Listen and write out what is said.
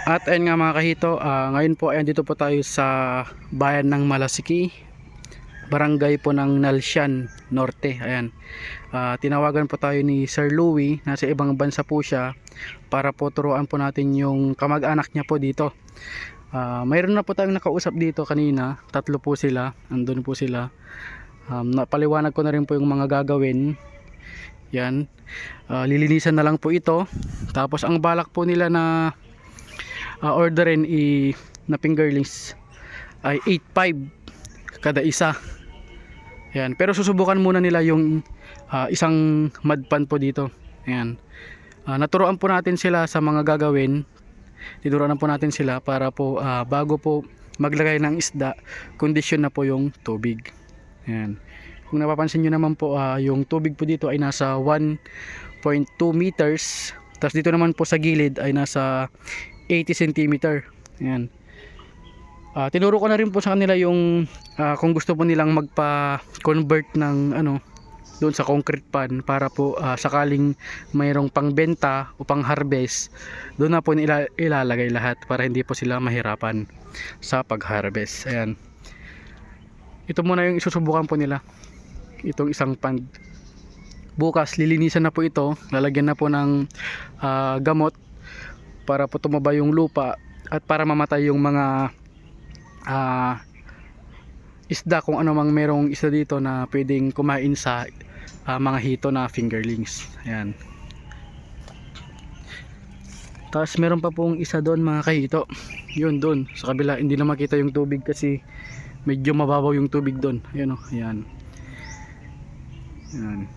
At ayun nga mga kahito, ngayon po ayan dito po tayo sa bayan ng Malasiki, barangay po ng Nalsian Norte. Ayan. Tinawagan po tayo ni Sir Louie, nasa ibang bansa po siya, para po turuan po natin yung kamag-anak niya po dito. Mayroon na po tayong nakausap dito kanina, tatlo po sila, andun po sila. Napaliwanag ko na rin po yung mga gagawin. Yan. Lilinisan na lang po ito. Tapos ang balak po nila na orderin na fingerlings ay 8.5 kada isa. Yan. Pero susubukan muna nila yung isang mudpan po dito. Ayan. Naturuan po natin sila sa mga gagawin. Tinuruan po natin sila para po bago po maglagay ng isda, kondisyon na po yung tubig. Ayan. Kung napapansin nyo naman po, yung tubig po dito ay nasa 1.2 meters. Tapos dito naman po sa gilid ay nasa 80 cm. Ayan. Tinuro ko na rin po sa kanila yung kung gusto po nilang magpa-convert ng doon sa concrete pan para po sakaling mayroong pangbenta o pang harvest, doon na po ilalagay lahat para hindi po sila mahirapan sa pag-harvest. Ayan. Ito muna yung isusubukan po nila. Itong isang pan. Bukas lilinisan na po ito, lalagyan na po ng gamot para po tumaba yung lupa at para mamatay yung mga isda, kung ano mang merong isda dito na pwedeng kumain sa mga hito na fingerlings. Ayan. Tapos meron pa pong isa doon mga kahito, yun doon sa kabila, hindi na makita yung tubig kasi medyo mababaw yung tubig doon. Ayan o, ayan. Ayan.